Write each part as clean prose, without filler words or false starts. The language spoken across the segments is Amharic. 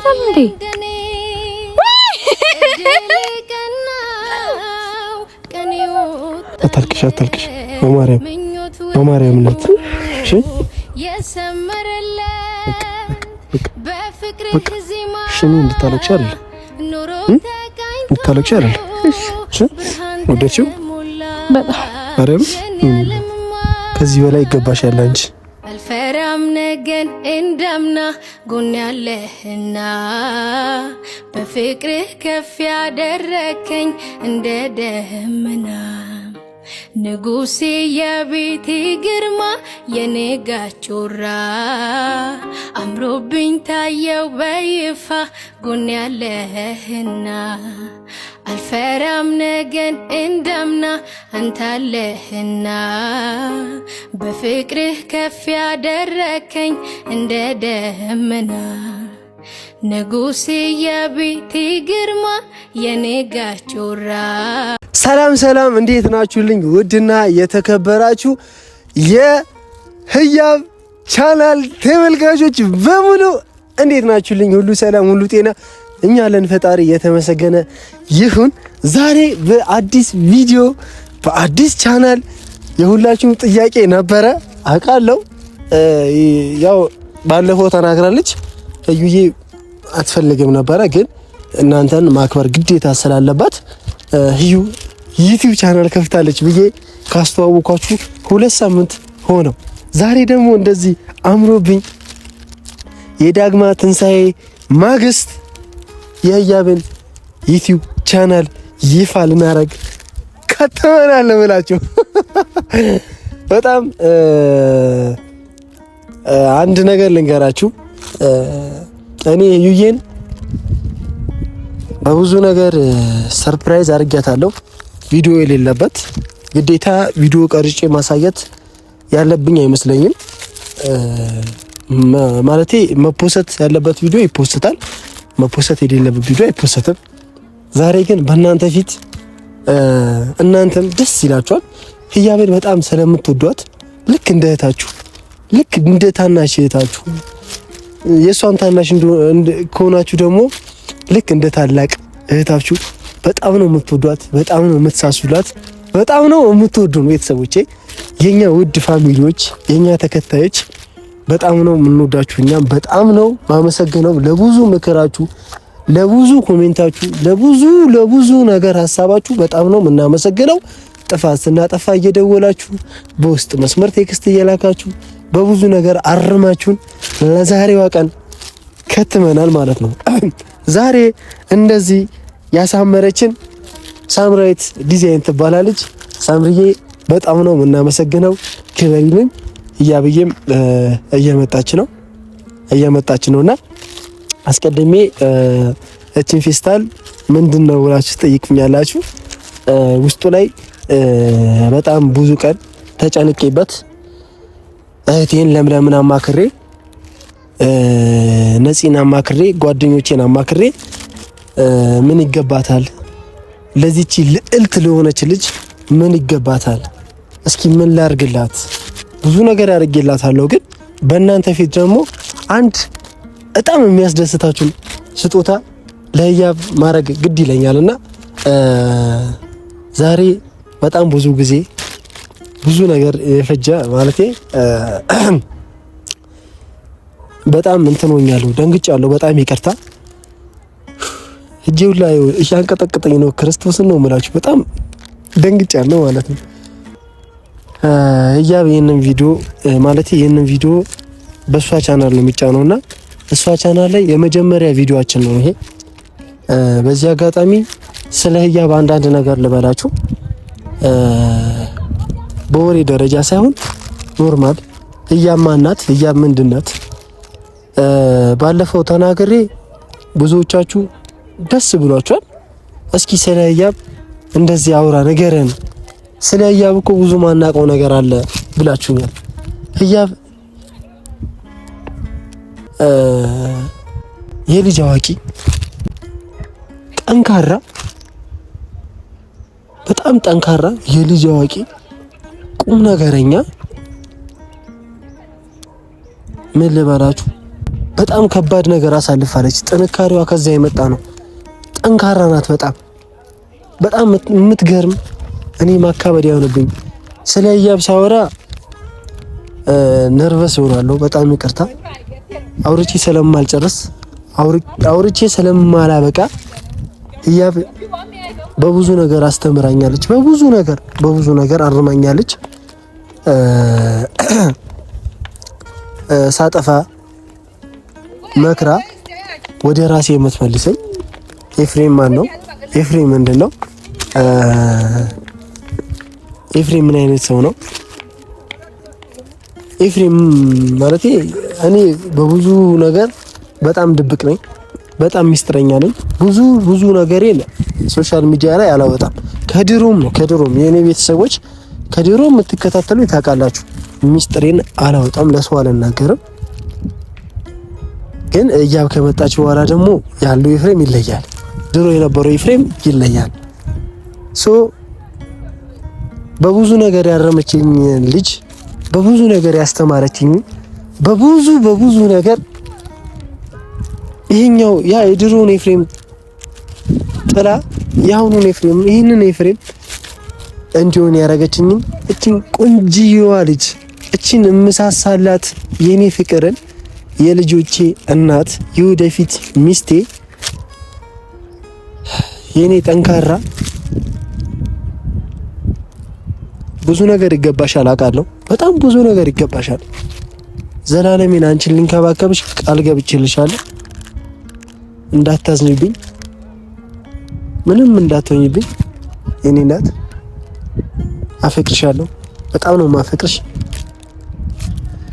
ያማታል እንዴ? አታልቅሽ በማርያም ናት። እሺ ሽኒ እንድታለቅሽ አይደል? እንድታለቅሽ አይደል? እሺ ወደችው በጣም ከዚህ በላይ ይገባሻል አንቺ። አልፈራም ነገን እንዳምና ጎን ያለህና በፍቅርህ ከፍ ያደረከኝ እንደ ደመና ንጉሴ የቤቴ ግርማ የነጋቾራ አምሮብኝ ታየው በይፋ ጎን ያለህና አልፈራም ነገን እንዳምና አንታለህና በፍቅርህ ከፍ ያደረከኝ እንደ ደመና ንጉሴ የቤቴ ግርማ የነጋቾራ። ሰላም እንዴት ናችሁልኝ? ውድና የተከበራችሁ የህያብ ቻናል ተመልካቾች በሙሉ እንዴት ናችሁልኝ? ሁሉ ሰላም፣ ሁሉ ጤና? እኛ ለን ፈጣሪ የተመሰገነ ይሁን። ዛሬ በአዲስ ቪዲዮ በአዲስ ቻናል የሁላችሁም ጥያቄ ነበረ አውቃለሁ። ያው ባለፈው ተናግራለች እዩዬ አትፈልግም ነበረ፣ ግን እናንተን ማክበር ግዴታ ስላለባት ህዩ ዩቲዩብ ቻናል ከፍታለች ብዬ ካስተዋወኳችሁ 2 ሳምንት ሆነው። ዛሬ ደግሞ እንደዚህ አምሮብኝ የዳግማ ትንሳኤ ማግስት የህያብን ዩቲዩብ ቻናል ይፋ ልናረግ ከተመናል ብላችሁ በጣም አንድ ነገር ልንገራችሁ። እኔ ዩዬን በብዙ ነገር ሰርፕራይዝ አድርጊያታለሁ። ቪዲዮ የሌለበት ግዴታ ቪዲዮ ቀርጬ ማሳየት ያለብኝ አይመስለኝም። ማለቴ መፖሰት ያለበት ቪዲዮ ይፖስታል፣ መፖሰት የሌለበት ቪዲዮ አይፖሰትም። ዛሬ ግን በእናንተ ፊት እናንተም ደስ ይላችኋል። ህያብን በጣም ስለምትወዷት ልክ እንደ እህታችሁ፣ ልክ እንደ ታናሽ እህታችሁ፣ የሷን ታናሽ ከሆናችሁ ደግሞ ልክ እንደ ታላቅ እህታችሁ በጣም ነው የምትወዷት፣ በጣም ነው የምትሳሱላት፣ በጣም ነው የምትወዱን ቤተሰቦቼ፣ የኛ ውድ ፋሚሊዎች፣ የኛ ተከታዮች በጣም ነው የምንወዳችሁ። እኛም በጣም ነው ማመሰግነው ለብዙ ምክራችሁ፣ ለብዙ ኮሜንታችሁ፣ ለብዙ ነገር ሀሳባችሁ በጣም ነው የምናመሰግነው። ጥፋት ስናጠፋ እየደወላችሁ በውስጥ መስመር ቴክስት እየላካችሁ በብዙ ነገር አርማችሁን ለዛሬዋ ቀን ከትመናል ማለት ነው። ዛሬ እንደዚህ ያሳመረችን ሳምራዊት ዲዛይን ትባላለች። ሳምሪዬ በጣም ነው የምናመሰግነው። ክበሪልን። ህያብዬም እየመጣች ነውና አስቀድሜ እቺን ፌስታል ምንድነው ብላችሁ ትጠይቁኛላችሁ። ውስጡ ላይ በጣም ብዙ ቀን ተጨንቄበት እህቴን ለምለምን አማክሬ ነፂን አማክሬ ጓደኞቼን አማክሬ ምን ይገባታል ለዚህች ልዕልት ለሆነች ልጅ ምን ይገባታል፣ እስኪ ምን ላርግላት፣ ብዙ ነገር አድርጌላታለሁ፣ ግን በእናንተ ፊት ደግሞ አንድ በጣም የሚያስደስታችሁ ስጦታ ለህያብ ማድረግ ግድ ይለኛልና ዛሬ በጣም ብዙ ጊዜ ብዙ ነገር የፈጀ ማለቴ በጣም እንትኖኛለሁ፣ ደንግጫለሁ። በጣም ይቅርታ። እጄው ላይ እያንቀጠቀጠኝ ነው። ክርስቶስን ነው የምላችሁ። በጣም ደንግጫለሁ ማለት ነው። ህያብ ይሄንን ቪዲዮ በሷ ቻናል ነው የሚጫነውና እሷ ቻናል ላይ የመጀመሪያ ቪዲዮአችን ነው ይሄ። በዚህ አጋጣሚ ስለ ህያብ አንዳንድ ነገር ልበላችሁ። በወሬ ደረጃ ሳይሆን ኖርማል ህያብ ማናት፣ ህያብ ምንድናት ባለፈው ተናግሬ ብዙዎቻችሁ ደስ ብሏችኋል። እስኪ ስለ ህያብ እንደዚህ አውራ ነገርን፣ ስለ ህያብ እኮ ብዙ ማናውቀው ነገር አለ ብላችሁኛል። ህያብ የልጅ አዋቂ፣ ጠንካራ፣ በጣም ጠንካራ የልጅ አዋቂ፣ ቁም ነገረኛ፣ ምን ልበላችሁ በጣም ከባድ ነገር አሳልፋለች። ጥንካሬዋ ከዛ የመጣ ነው። ጠንካራ ናት። በጣም የምትገርም። እኔ ማካበድ ያሆነብኝ ስለ ህያብ ሳወራ ነርቨስ ሆናለሁ። በጣም ይቅርታ። አውርቼ ስለማልጨርስ አውርቼ ስለማላበቃ ህያብ በብዙ ነገር አስተምራኛለች። በብዙ ነገር አርማኛለች። ሳጠፋ መክራ ወደ ራሴ የምትመልሰኝ ኤፍሬም ማን ነው? ኤፍሬም ምንድን ነው? ኤፍሬም ምን አይነት ሰው ነው? ኤፍሬም ማለት እኔ በብዙ ነገር በጣም ድብቅ ነኝ፣ በጣም ሚስጥረኛ ነኝ። ብዙ ነገሬን ሶሻል ሚዲያ ላይ አላወጣም። ከድሮም የኔ ቤተሰቦች ከድሮ የምትከታተሉ ታውቃላችሁ። ሚስጥሬን አላወጣም፣ ለሰው አልናገርም። ግን ህያብ ከመጣች በኋላ ደግሞ ያለው ኤፍሬም ይለያል። ድሮ የነበረው ኤፍሬም ይለያል። በብዙ ነገር ያረመችኝ ልጅ፣ በብዙ ነገር ያስተማረችኝ፣ በብዙ ነገር ይሄኛው ያ የድሮውን ኤፍሬም ጥላ ያሁኑን ኤፍሬም ይህንን ኤፍሬም እንዲሆን ያደረገችኝ እቺን ቆንጂዋ ልጅ፣ እቺን እምሳሳላት የኔ ፍቅርን፣ የልጆቼ እናት፣ የወደፊት ሚስቴ፣ የኔ ጠንካራ፣ ብዙ ነገር ይገባሻል አውቃለሁ። በጣም ብዙ ነገር ይገባሻል። ዘላለሜን አንቺን ልንከባከብሽ ቃል ገብቼልሻለሁ። እንዳታዝኝብኝ፣ ምንም እንዳትሆኝብኝ የኔ እናት። አፈቅርሻለሁ። በጣም ነው ማፈቅርሽ።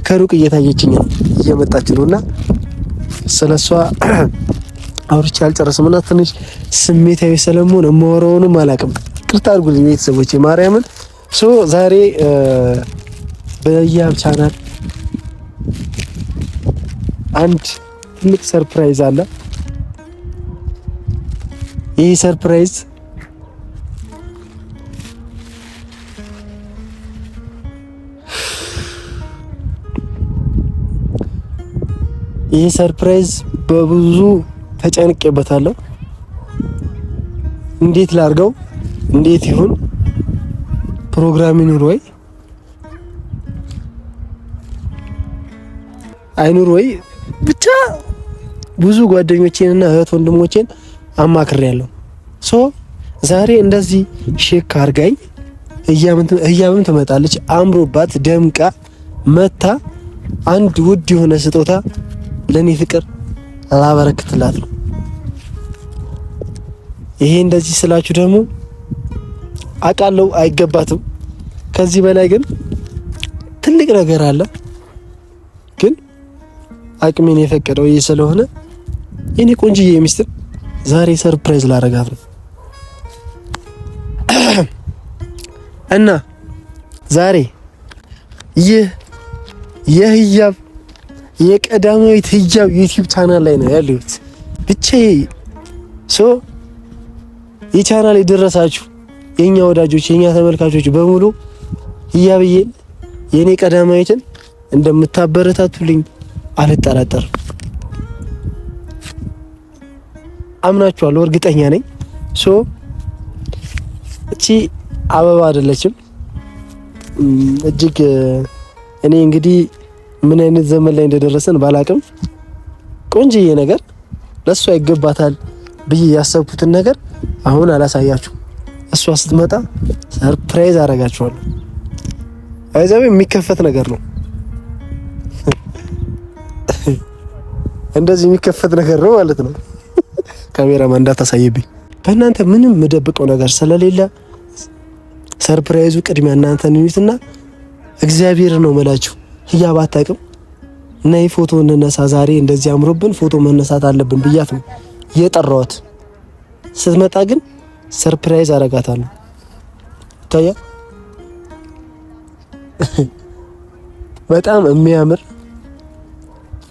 ከሩቅ እየታየችኝ ነው፣ እየመጣች ነውና ስለሷ አውርቼ አልጨረስም እና ትንሽ ስሜታዊ ሰለሞን እማወራውንም አላውቅም። ቅርታ አድርጉልኝ ቤተሰቦቼ ማርያምን። ዛሬ በህያብ ቻናል አንድ ትልቅ ሰርፕራይዝ አለ። ይህ ሰርፕራይዝ በብዙ ተጨንቄበታለሁ። እንዴት ላርገው? እንዴት ይሁን? ፕሮግራም ይኑር ወይ አይኑር ወይ? ብቻ ብዙ ጓደኞቼንና እህት ወንድሞቼን አማክሬያለሁ። ዛሬ እንደዚህ ሼክ አርጋኝ ህያብም ትመጣለች። አምሮባት ደምቃ መታ አንድ ውድ የሆነ ስጦታ ለኔ ፍቅር ላበረክትላት ነው። ይሄ እንደዚህ ስላችሁ ደግሞ አውቃለሁ አይገባትም። ከዚህ በላይ ግን ትልቅ ነገር አለ። ግን አቅሜን የፈቀደው ይሄ ስለሆነ የኔ ቆንጆዬ ሚስት ዛሬ ሰርፕራይዝ ላረጋት ነው እና ዛሬ ይህ የህያብ የቀዳማዊት ህያብ ዩቲዩብ ቻናል ላይ ነው ያለሁት። ብቻዬ የቻናል የደረሳችሁ የኛ ወዳጆች የኛ ተመልካቾች በሙሉ ህያብዬን የኔ ቀዳማዊትን እንደምታበረታቱልኝ አልጠራጠርም። አምናችኋለሁ፣ እርግጠኛ ነኝ። እቺ አበባ አይደለችም። እጅግ እኔ እንግዲህ ምን አይነት ዘመን ላይ እንደደረሰን ባላቅም ቆንጆዬ ነገር ለሷ ይገባታል ብዬ ያሰብኩትን ነገር አሁን አላሳያችሁ። እሷ ስትመጣ ሰርፕራይዝ አደርጋችኋለሁ። አይዛቤ የሚከፈት ነገር ነው። እንደዚህ የሚከፈት ነገር ነው ማለት ነው። ካሜራማን እንዳታሳይብኝ። ከእናንተ ምንም የምደብቀው ነገር ስለሌለ ሰርፕራይዙ ቅድሚያ እናንተ ንዩትና እግዚአብሔር ነው መላችሁ። ህያብ አታውቅም እና ፎቶ እንነሳ ዛሬ እንደዚህ አምሮብን ፎቶ መነሳት አለብን ብያት ነው የጠራኋት። ስትመጣ ግን ሰርፕራይዝ አረጋታለሁ። ታያ በጣም የሚያምር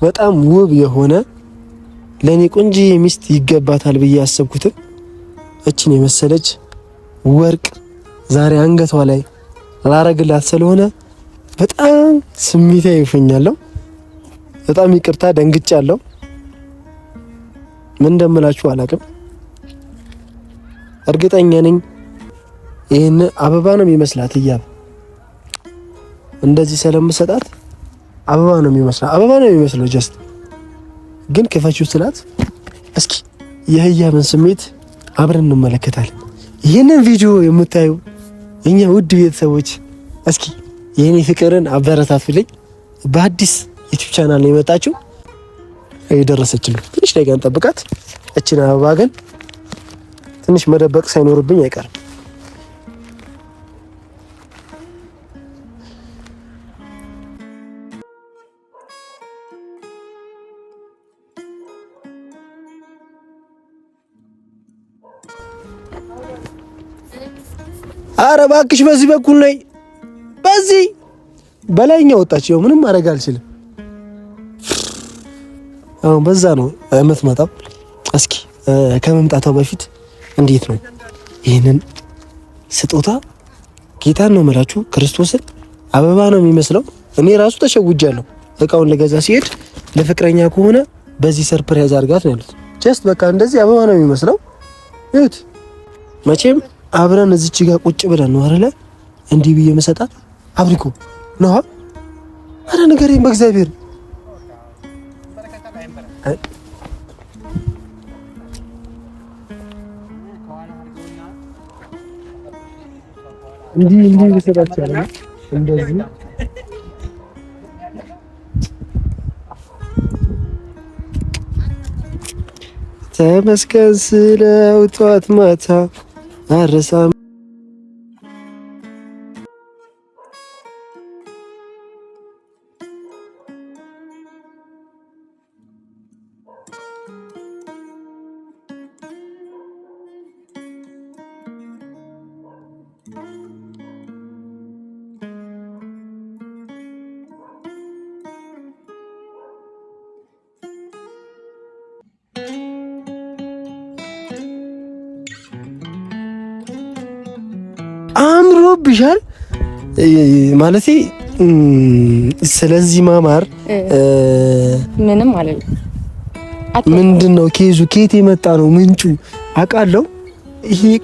በጣም ውብ የሆነ ለኔ ቆንጆ ሚስት ይገባታል ብዬ ያሰብኩትን እቺን የመሰለች ወርቅ ዛሬ አንገቷ ላይ ላረግላት ስለሆነ በጣም ስሜታዊ ሆኛለሁ። በጣም ይቅርታ ደንግጫለሁ። ምን እንደምላችሁ አላውቅም። እርግጠኛ ነኝ ይሄን አበባ ነው የሚመስላት ህያብ እንደዚህ ስለምሰጣት አበባ ነው የሚመስለው ጀስት ግን ከፈችው ስላት እስኪ የህያብን ስሜት አብረን እንመለከታለን። ይህንን ቪዲዮ የምታዩ እኛ ውድ ቤተሰቦች እስኪ የኔ ፍቅርን አበረታቱልኝ። በአዲስ ዩቲዩብ ቻናል ነው የመጣችው። እየደረሰችልኝ ትንሽ ደቂቃ እንጠብቃት። እቺን አበባ ግን ትንሽ መደበቅ ሳይኖርብኝ አይቀርም። አረ እባክሽ በዚህ በኩል ነይ። በዚህ በላይኛ ወጣች። ይኸው ምንም ማድረግ አልችልም። አሁን በዛ ነው የምትመጣው። እስኪ ከመምጣቷ በፊት እንዴት ነው ይሄንን ስጦታ ጌታን ነው የምላችሁ ክርስቶስን አበባ ነው የሚመስለው። እኔ ራሱ ተሸውጃለሁ። እቃውን ለገዛ ሲሄድ ለፍቅረኛ ከሆነ በዚህ ሰርፕራይዝ አድርጋት ነው ያሉት። ጀስት በቃ እንደዚህ አበባ ነው የሚመስለው። ይሁት መቼም አብረን እዚች ጋር ቁጭ ብለን ነው አይደለ እንዲህ ብዬ መሰጣት አብሪኮ ነው። አረ ንገረኝ በእግዚአብሔር። እንዲህ መሰጣቻለ እንደዚህ ተመስገን ስለው ጧት ማታ አረሳም አምሮብሻል ማለቴ ስለዚህ ማማር ምንም አይደለም። ምንድነው ኬዙ? ከየት የመጣ ነው ምንጩ? አውቃለሁ።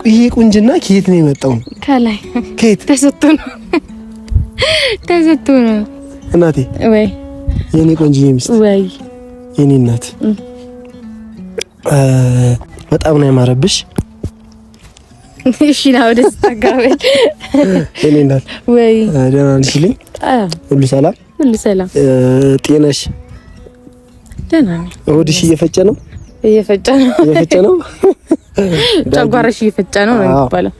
ይሄ ቁንጅና ከየት ነው የመጣው? ከላይ ከየት ተሰጥቶ ነው እናቴ ወይ የኔ ቆንጆ ሚስት ወይ የኔ እናት በጣም ነው ያማረብሽ። እሺ ነው ደስ ተጋበል የኔ እናት ወይ ደህና ነሽልኝ? ሁሉ ሰላም ጤናሽ ደህና ነኝ። ሆድሽ እየፈጨ ነው ጨጓራሽ እየፈጨ ነው የሚባለው።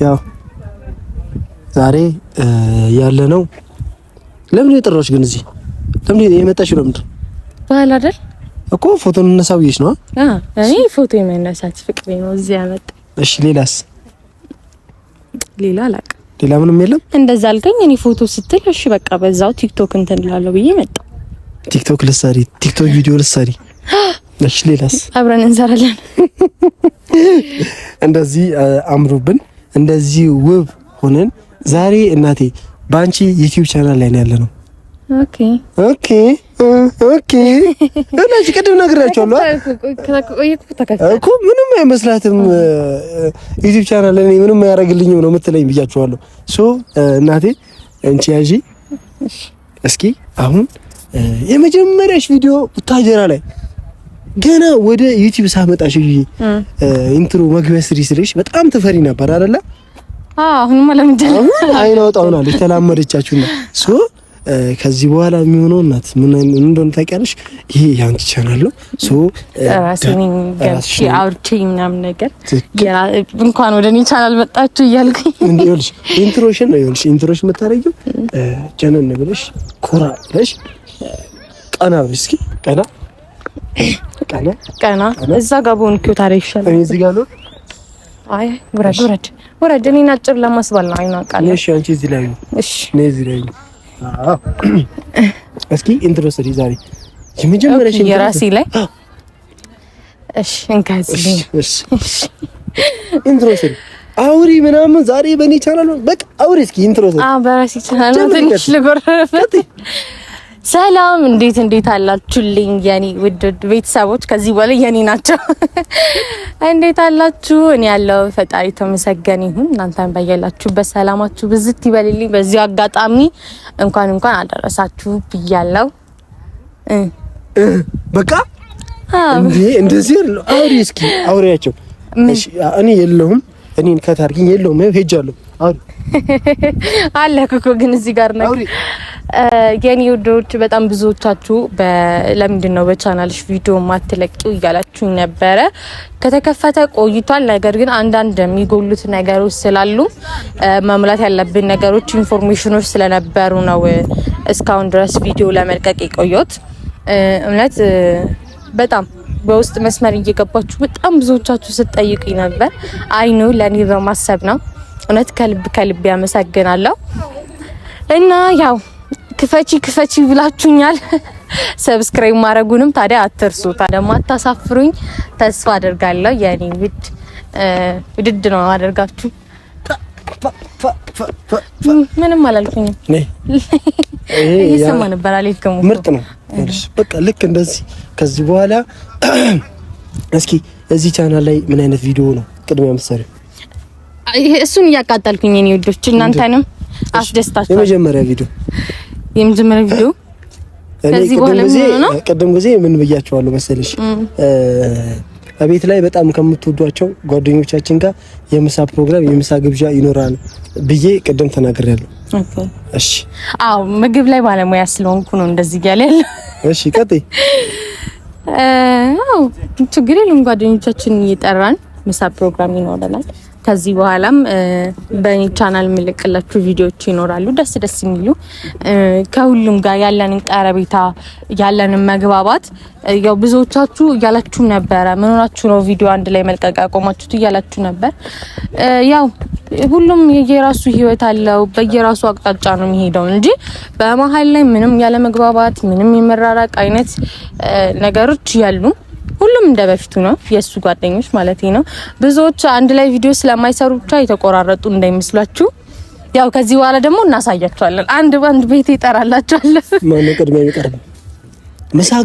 ያው ዛሬ ያለ ነው። ለምን የጠራሽ ግን እዚህ ለምን የመጣሽ? ለምን ባህል አይደል እኮ ፎቶ እንነሳው ይሽ ነው። እኔ ፎቶ የመነሳት ፍቅሬ ነው እዚህ ያመጣ። እሺ ሌላስ? ሌላ አላውቅም። ሌላ ምንም የለም። እንደዛ አልከኝ። እኔ ፎቶ ስትል እሺ በቃ በዛው ቲክቶክ እንትን እላለሁ ብዬ መጣ። ቲክቶክ ልትሰሪ? ቲክቶክ ቪዲዮ ልትሰሪ? እሺ ሌላስ? አብረን እንሰራለን። እንደዚህ አምሮብን እንደዚህ ውብ ሆነን ዛሬ እናቴ ባንቺ ዩቲዩብ ቻናል ላይ ነው ያለነው። ኦኬ እነዚህ ቅድም ነግራቸዋለሁ እኮ ምንም አይመስላትም ዩቲዩብ ቻናል ላይ ምንም አያደርግልኝም ነው የምትለኝ ብያቸዋለሁ። ሶ እናቴ እንቺ ያዢ እስኪ አሁን የመጀመሪያሽ ቪዲዮ ቡታጀራ ላይ ገና ወደ ዩቲዩብ ሳመጣሽ ኢንትሮ መግቢያ ስሪ ስልሽ በጣም ትፈሪ ነበር አይደለ? አሁንማ ለምንድን ነው አይናውጣውናል ተላመደቻችሁና ሶ ከዚህ በኋላ የሚሆነው እናት ምን እንደሆነ ታውቂያለሽ? ይሄ ያንቺ ቻናል ነው። ሶ ራሴን ገብቼ አውርቼ ምናምን ነገር እንኳን ወደ እኔ ቻናል መጣችሁ እያልኩኝ እንዴልሽ ኢንትሮሽን ነው ይልሽ ኢንትሮሽ የምታረጊው ጀነን ብለሽ ኮራ ብለሽ ቀና ብለሽ እስኪ ቀና እዛ ጋር ቦንኪው ታሪክ ይሻላል። እዚህ ጋር ነው። አይ ወረድ እኔን አጭር ለማስባል ነው አይናቃለ። እሺ አንቺ እዚህ ላይ ነው። እሺ ነይ እዚህ ላይ ነው። እስኪ ኢንትሮ ስሪ ዛሬ የመጀመሪያ ሽንት የራሴ ላይ እሺ እንካዝልኝ። እሺ ኢንትሮ ስሪ አውሪ ምናምን ዛሬ በእኔ ቻናል ነው። በቃ አውሪ እስኪ ኢንትሮ ስሪ። በራሴ ቻናል ነው ትንሽ ልጎረፈት። ሰላም እንዴት አላችሁልኝ የኔ ውድ ቤተሰቦች? ከዚህ በኋላ የኔ ናቸው። እንዴት አላችሁ? እኔ ያለው ፈጣሪ ተመሰገነ ይሁን። እናንተም በያላችሁበት ሰላማችሁ ብዝት ይበልልኝ። በዚህ አጋጣሚ እንኳን አደረሳችሁ ብያለሁ። በቃ እንዴ እንደዚህ እስኪ አውሪያቸው። እሺ እኔ የለሁም እኔን ከታርኪኝ የለሁም ሄጃለሁ። አለ እኮ ግን እዚህ ጋር ነው የኔ ውዶች። በጣም ብዙዎቻችሁ ለምንድን ነው በቻናልሽ ቪዲዮ ማትለቂው እያላችሁኝ ነበረ። ከተከፈተ ቆይቷል። ነገር ግን አንዳንድ የሚጎሉት ነገሮች ስላሉ መሙላት ያለብን ነገሮች ኢንፎርሜሽኖች ስለነበሩ ነው እስካሁን ድረስ ቪዲዮ ለመልቀቅ የቆየሁት። እውነት በጣም በውስጥ መስመር እየገባችሁ በጣም ብዙዎቻችሁ ስትጠይቁኝ ነበር። አይኑ ለኔ በማሰብ ነው። እውነት ከልብ ያመሰግናለሁ። እና ያው ክፈቺ ብላችሁኛል። ሰብስክራይብ ማድረጉንም ታዲያ አትርሱ። ታዲያ ማታሳፍሩኝ ተስፋ አደርጋለሁ። የኔ ውድድ ነው አደርጋችሁ። ምንም አላልኩኝም። ይሄ ሰማ ነበር አልከሙ። ምርጥ ነው። በቃ ልክ እንደዚህ ከዚህ በኋላ እስኪ እዚህ ቻናል ላይ ምን አይነት ቪዲዮ ነው ቅድሚያ መሰለኝ? እሱን እያቃጠልኩኝ የኔ ውዶች እናንተንም አስደስታችሁ። የመጀመሪያ ቪዲዮ ከዚህ በኋላ ነው። ቀደም ጊዜ ምን ብያቸዋለሁ መሰለሽ? አቤት ላይ በጣም ከምትወዷቸው ጓደኞቻችን ጋር የምሳ ፕሮግራም የምሳ ግብዣ ይኖራል ብዬ ቀደም ተናግሬያለሁ። እሺ አዎ፣ ምግብ ላይ ባለሙያ ስለሆንኩ ነው እንደዚህ ያለ። እሺ ቀጥይ። አዎ ችግር የለም። ጓደኞቻችን እየጠራን ምሳ ፕሮግራም ይኖረናል። ከዚህ በኋላም በእኔ ቻናል የምልክላችሁ ቪዲዮዎች ይኖራሉ። ደስ የሚሉ ከሁሉም ጋር ያለንን ቀረቤታ ያለንን መግባባት ያው ብዙዎቻችሁ እያላችሁ ነበረ። ምን ሆናችሁ ነው ቪዲዮ አንድ ላይ መልቀቅ ያቆማችሁት እያላችሁ ነበር። ያው ሁሉም የየራሱ ህይወት አለው፣ በየራሱ አቅጣጫ ነው የሚሄደው እንጂ በመሀል ላይ ምንም ያለ መግባባት ምንም የመራራቅ አይነት ነገሮች ያሉ ሁሉም እንደበፊቱ ነው። የሱ ጓደኞች ማለት ነው። ብዙዎች አንድ ላይ ቪዲዮ ስለማይሰሩ ብቻ የተቆራረጡ እንዳይመስላችሁ። ያው ከዚህ በኋላ ደግሞ እናሳያችኋለን። አንድ ባንድ ቤት ይጠራላችኋል። ማን ቅድሚያ የሚቀርበው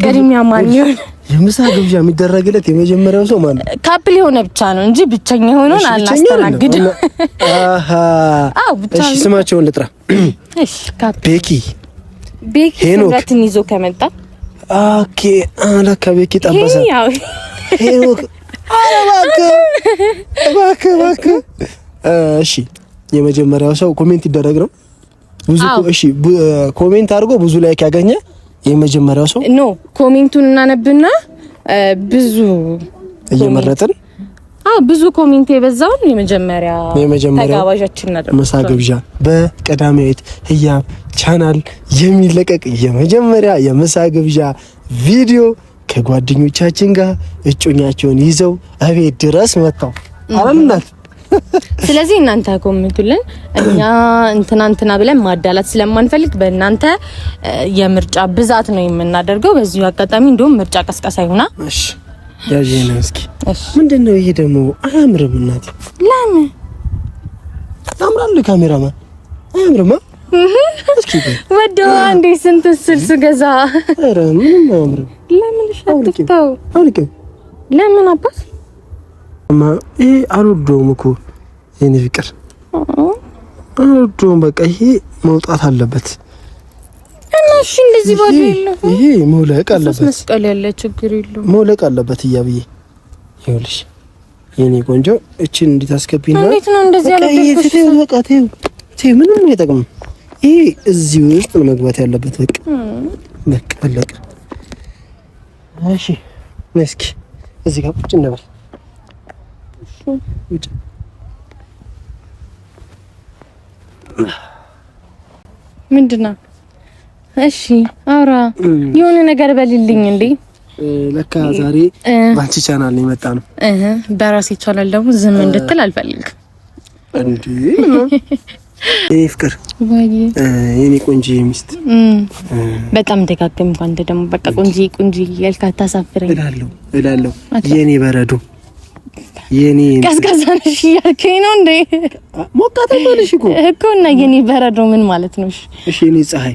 ቅድሚያ ማን ይሆን? የምሳ ግብዣ የሚደረግለት የመጀመሪያው ሰው ማን ነው? ካፕል የሆነ ብቻ ነው እንጂ ብቸኛ ሆኖን አናስተናግድ። አዎ ብቻ። እሺ ስማቸውን ልጥራ። እሺ ካፕል ቤኪ ሄኖክን ይዞ ከመጣ ኦኬ። አላካ ቤኪ ጠበሰ። ሄኖክ እባክህ። እሺ የመጀመሪያው ሰው ኮሜንት ይደረግ ነው። ብዙ እሺ ኮሜንት አድርጎ ብዙ ላይክ ያገኘ የመጀመሪያው ሰው ኖ ኮሜንቱን እናነብና ብዙ እየመረጥን ብዙ ኮሜንት የበዛውን የመጀመሪያ ተጋባዣችን እናደርጋለን። ምሳ ግብዣ በቀዳማዊት ህያብ ቻናል የሚለቀቅ የመጀመሪያ የምሳ ግብዣ ቪዲዮ ከጓደኞቻችን ጋር እጮኛቸውን ይዘው አቤት ድረስ መጣው አላልናት። ስለዚህ እናንተ ኮሜንቱልን እኛ እንትና ብለን ማዳላት ስለማንፈልግ በእናንተ የምርጫ ብዛት ነው የምናደርገው። በዚሁ አጋጣሚ እንደውም ምርጫ ቀስቀሳ ይሁና። እሺ ያጂና እስኪ ምንድነው ይሄ ደግሞ? አያምርም እናት። ለምን ታምራል? ካሜራማን አያምርም? እስኪ ወደው አንዴ ስንት ስልስ ገዛ። ኧረ ምንም አያምርም። ለምን ሸጥተው አውልቀው? ለምን አባት ይሄ አልወደውም እኮ የኔ ፍቅር አልወደውም። በቃ ይሄ መውጣት አለበት። እሺ እንደዚህ ባደለ ይሄ መውለቅ አለበት። መስቀል ያለ ችግር የለውም መውለቅ አለበት እያብዬ። ይኸውልሽ የኔ ቆንጆ እቺን እንድታስገቢና እንዴት ነው እንደዚህ ያለ በቃ ተይው ምንም አይጠቅምም። ይሄ እዚህ ውስጥ ነው መግባት ያለበት። በቃ አለቀ። እሺ እስኪ እዚህ ጋር ቁጭ እንበል። ምንድነው? እሺ አውራ የሆነ ነገር በልልኝ እንዴ። ለካ ዛሬ ባንቺ ቻናል ነው የመጣ ነው። በራሴ ቻናል ደግሞ ዝም እንድትል አልፈልግም እንዴ። የኔ ፍቅር የኔ ቆንጆ ሚስት በጣም ደጋግም እንኳን ደግሞ በቃ ቆንጆ ያልካ ታሳፍረኝ እላለሁ። የኔ በረዶ የኔ ቀዝቃዛ ነሽ ያልከኝ ነው እንዴ? ሞቃት አይደለሽ እኮ እና የኔ በረዶ ምን ማለት ነው? እሺ የኔ ፀሐይ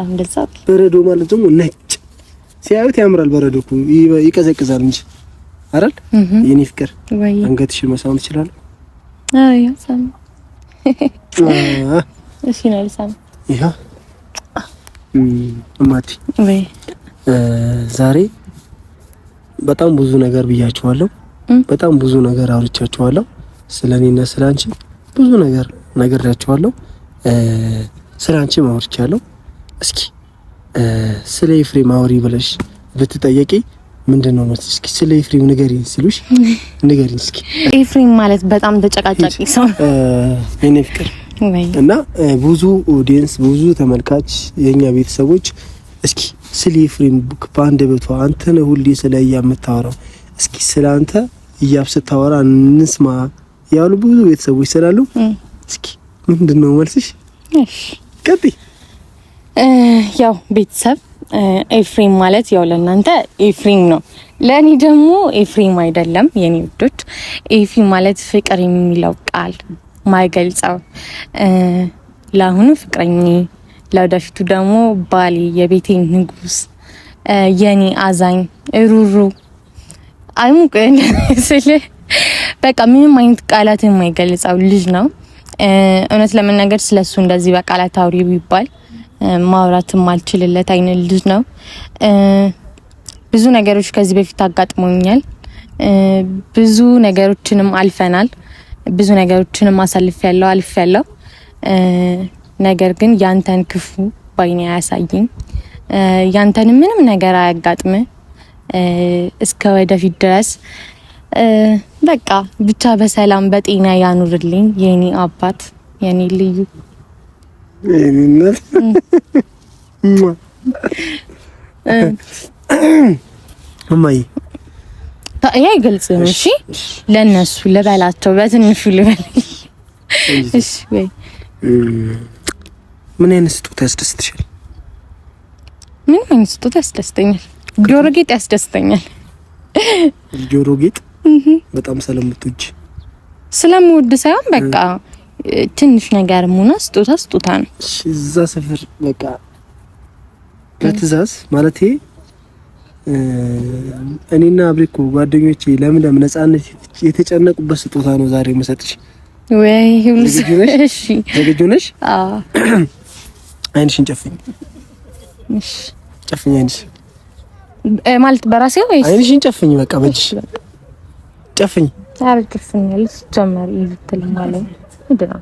እንደዛ በረዶ ማለት ደግሞ ነጭ ሲያዩት ያምራል። በረዶ እኮ ይቀዘቅዛል እንጂ አይደል? የኔ ፍቅር አንገትሽን መሳም ትችላለህ? አይ ያሳም እሺ ነው ልሳም ይሄ እማቲ ወይ ዛሬ በጣም ብዙ ነገር ብያችኋለሁ። በጣም ብዙ ነገር አውርቻችኋለሁ። ስለኔና ስላንቺ ብዙ ነገር ነግሬያችኋለሁ። ስላንቺ ማውርቻለሁ። እስኪ ስለ ኤፍሬም አውሪ ብለሽ ብትጠየቂ ምንድነው ማለት? እስኪ ስለ ኤፍሬም ንገሪኝ ሲሉሽ ንገሪኝ እስኪ። ኤፍሬም ማለት በጣም ተጨቃጫቂ ሰው የኔ ፍቅር እና ብዙ ኦዲየንስ ብዙ ተመልካች የኛ ቤተሰቦች እስኪ ስለ ኤፍሬም በአንደበቷ አንተ ነህ ሁሌ ስለ እያ የምታወራው እስኪ ስላንተ እያብ ስታወራ እንስማ ያሉ ብዙ ቤተሰቦች ስላሉ እስኪ ምንድነው መልስሽ? እሺ ቀጥይ። ያው ቤተሰብ ኤፍሬም ማለት ያው ለእናንተ ኤፍሬም ነው፣ ለእኔ ደግሞ ኤፍሬም አይደለም የኔ ውዶች። ኤፊ ማለት ፍቅር የሚለው ቃል ማይገልጸው ለአሁኑ ፍቅረኛ፣ ለወደፊቱ ደግሞ ባሌ፣ የቤቴ ንጉስ፣ የኔ አዛኝ ሩሩ አይሙቀን ስለ በቃ ምንም አይነት ቃላት የማይገልጸው ልጅ ነው። እውነት ለመናገር ስለሱ እንደዚህ በቃላት አውሪ ቢባል ማውራትም ማልችልለት አይነት ልጅ ነው። ብዙ ነገሮች ከዚህ በፊት አጋጥሞኛል። ብዙ ነገሮችንም አልፈናል። ብዙ ነገሮችንም አልፌያለሁ። ነገር ግን ያንተን ክፉ ባይኔ አያሳይኝ። ያንተን ምንም ነገር አያጋጥም እስከ ወደፊት ድረስ በቃ ብቻ በሰላም በጤና ያኑርልኝ የኔ አባት የኔ ልዩ እማዬ ታያ ይገልጽ ነው። እሺ ለነሱ ልበላቸው በትንሹ ልበል። እሺ ወይ ምን አይነት ስጦታ ያስደስትሻል? ምን አይነት ስጦታ ያስደስተኛል? ጆሮ ጌጥ ያስደስተኛል። ጆሮ ጌጥ በጣም ስለምወድ ሳይሆን በቃ ትንሽ ነገር ሙና ስጦታ ነው። እዛ ሰፈር በቃ በትዕዛዝ ማለት እኔና አብሪኮ ጓደኞቼ ለምለም ነፃነት የተጨነቁበት ስጦታ ነው ዛሬ መሰጥሽ። ወይ ሁሉስ እሺ ዝግጁ ነሽ? አዎ። አይንሽን ጨፍኝ። እሺ ጨፍኝ አይንሽ ማለት በራሴ ወይስ አይንሽን ጨፍኝ? በቃ በእጅሽ ጨፍኝ። ታር ጨፍኛለሽ ጀመር ይልተል ማለት ምንድነው?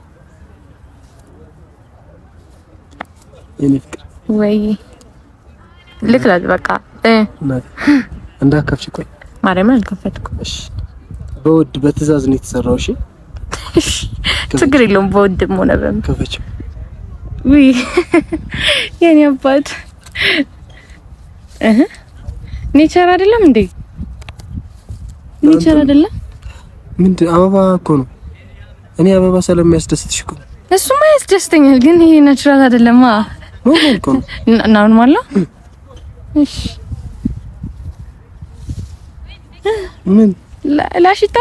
የኔ ፍቅር ወይ ልክላት በቃ እንዳከፍሽ። ቆይ ማርያም አልከፈትኩም። እሺ በውድ በትዕዛዝ ነው የተሰራው። እሺ ችግር የለውም። በውድም ሆነ በምን ከፈች። ውይ የኔ አባት ኔቸር አይደለም እንዴ? ኔቸር አይደለም ምንድን አበባ እኮ ነው። እኔ አበባ ስለሚያስደስትሽ እኮ እሱማ ያስደስተኛል፣ ግን ይሄ ናቹራል አይደለማ። ኖርማል እኮ ነው። ኖርማል ነው። እሺ ምን ላሽታ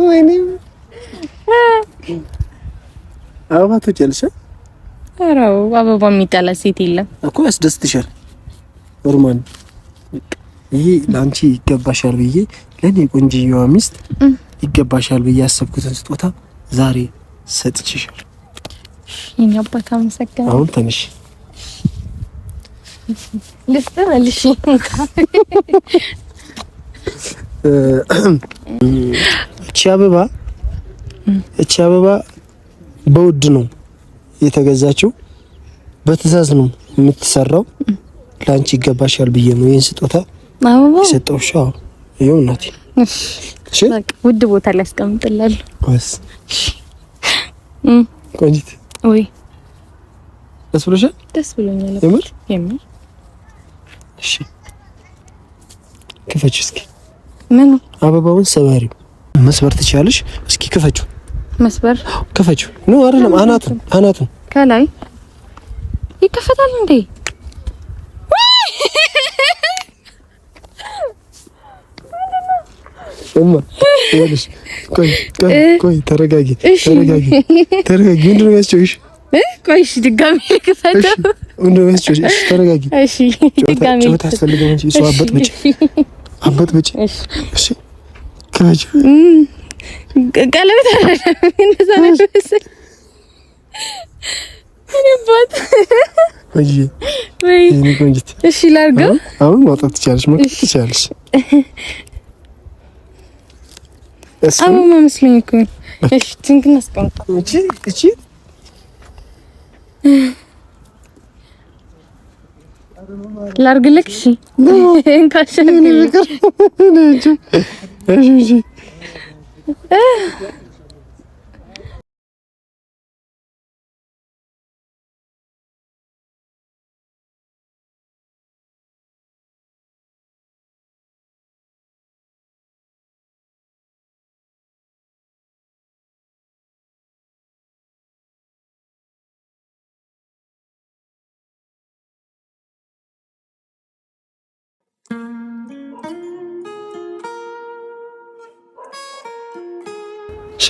ወይኔ አበባ ትወጪያለሽ? ኧረ አበባ የሚጠላ ሴት የለም እኮ። ያስደስትሻል። ኖርማል ይሄ ላንቺ ይገባሻል ብዬ ለኔ ቆንጆዋ ሚስት ይገባሻል ብዬ ያሰብኩትን ስጦታ ዛሬ ሰጥቼሻል። የኔ አባት አመሰግናለሁ። አሁን ተነሽ ልስጥልሽ። እቺ አበባ በውድ ነው የተገዛችው፣ በትዕዛዝ ነው የምትሰራው። ላንቺ ይገባሻል ብዬ ነው ይሄን ስጦታ የሰጠሁሽ። አዎ ይኸው እናቴ። እሺ በቃ ውድ ቦታ ላይ አስቀምጥላለሁ። እሺ ቆንጂት ወይ ደስ ብሎሻል? ደስ ብሎኛል። የምር እሺ ክፈች እስኪ። ምኑ? አበባውን ሰባሪው መስበር ትችያለሽ? እስኪ ክፈችው። መስበር ክፈችው። ነው አይደለም? አናቱን ከላይ ይከፈታል እንዴ? እማ ይኸውልሽ፣ ቆይ ተረጋጊ። ምንድን ነው ያስጨውሽ? ቆይ እሺ ድጋሚ ልክፈተው እንደውስ እሺ ተረጋጊ እሺ ድጋሚ ጨዋታ ያስፈልገው እንጂ ሰው አበጥብጭ እሺ ከመቼ ቀለበት አይደለም እንደዛ ነው መሰለኝ እኔባት ወይ እሺ ላድርገው አሁን ማውጣት ትችያለሽ መክፈት ትችያለሽ አሁን መስሎኝ እኮ እሺ ትንግና አስቀምጣ እቺ ላድርግልክ እሺ እንካሽን እሺ እሺ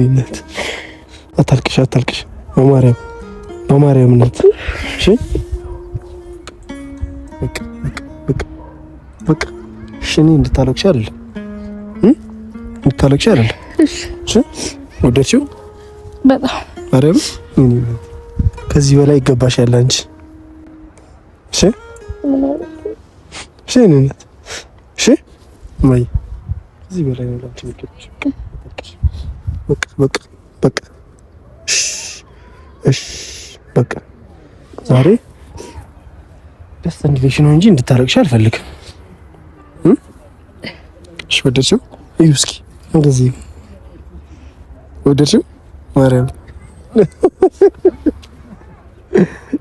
እናት አታልቅሽ በማርያም እናት እሺ በቃ እሺ እኔ እንድታለቅሽ አይደለም እሺ ወደችው በጣም ማርያም ከዚህ በላይ ይገባሻል አንቺ እሺ እሺ እናት እሺ ማይ እዚህ በላይ ነው ላንቺ የሚገባሽ በቃ እሺ በቃ ዛሬ ደስ እንዲልሽ ነው እንጂ እንድታረቅሽ አልፈልግም እሺ ወደድሽው እዩ እስኪ እንደዚህ ወደድሽው ማርያም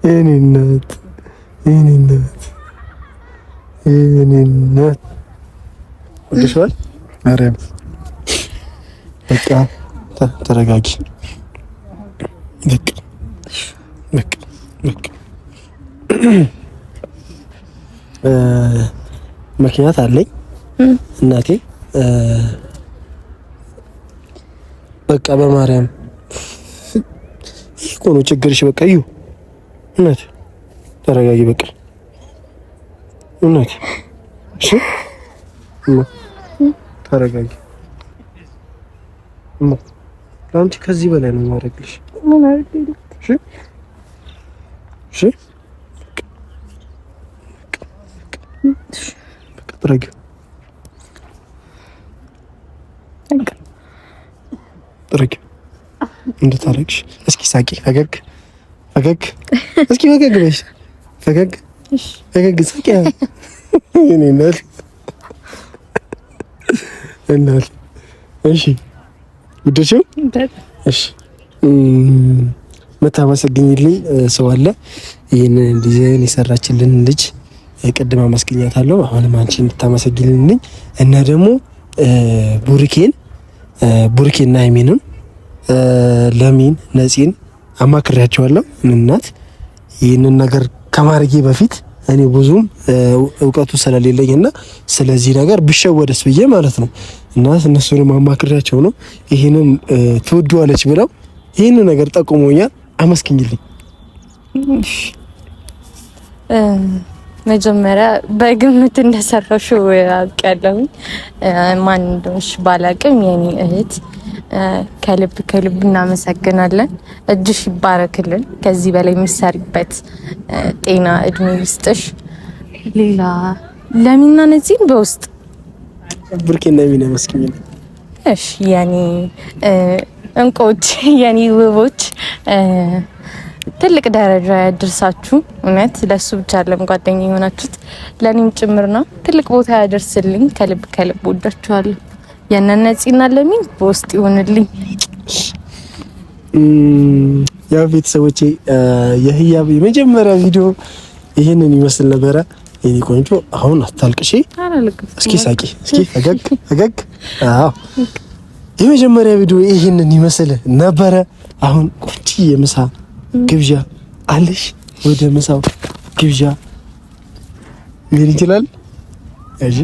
የኔ እናት ወደድሽዋል ማርያም በቃ ተረጋጊ በቃ ምክንያት አለኝ እናቴ በቃ በማርያም ይሄ እኮ ነው ችግርሽ በቃ እዩ እናቴ ተረጋጊ በቃ እናቴ እሺ ተረጋጊ ለአንቺ ከዚህ በላይ ነው የማደርግልሽ እሺ በቃ ጥረጊ እንድታረግሽ እስኪ ሳቂ ፈገግ እስኪ ፈገግ በሽ ፈገግ ሳቂ እኔ እናት እሺ ውደሽው እሺ መታመሰግኝልኝ ሰው አለ ይሄን ዲዛይን የሰራችልን ልጅ ቅድም አመስግኛታለሁ አሁንም አንቺ እንድታመሰግኝልኝ እና ደግሞ ቡርኬና ሃይሚንም ለሚን ነፂን አማክሬያቸዋለሁ እናት ይሄንን ነገር ከማድረጌ በፊት እኔ ብዙም እውቀቱ ስለሌለኝና ስለዚህ ነገር ብሸወደስ ብዬ ማለት ነው እና እነሱንም አማክሬያቸው ነው ይሄንን ትወዷለች ብለው ይሄንን ነገር ጠቁሞኛል አመስግኝልኝ መጀመሪያ በግምት እንደሰራሽው አውቃለሁ ማን እንደሆነሽ ባላቅም የኔ እህት ከልብ እናመሰግናለን እጅሽ ይባረክልን ከዚህ በላይ የምትሰሪበት ጤና እድሜ ይስጥሽ ሌላ ለሚና ነፂን በውስጥ ብርኬና ሚና መስኪኝ እሺ ያኔ እንቆች የኔ ውቦች ትልቅ ደረጃ ያደርሳችሁ እውነት ለሱ ብቻ አይደለም ጓደኛ የሆናችሁት ለኔም ጭምር ነው ትልቅ ቦታ ያደርስልኝ ከልብ ወዳችኋለሁ የነነፂና ለሚን በውስጥ ይሆንልኝ ያው ቤተሰቦቼ የህያብ የመጀመሪያ ቪዲዮ ይሄንን ይመስል ነበረ የኔ ቆንጆ አሁን አታልቅሺ እስኪ ሳቂ እስኪ ፈገግ አዎ የመጀመሪያ ቪዲዮ ይሄንን ይመስል ነበረ አሁን ቁጭ የምሳ ግብዣ አለሽ ወደ ምሳው ግብዣ ምን ይችላል እሺ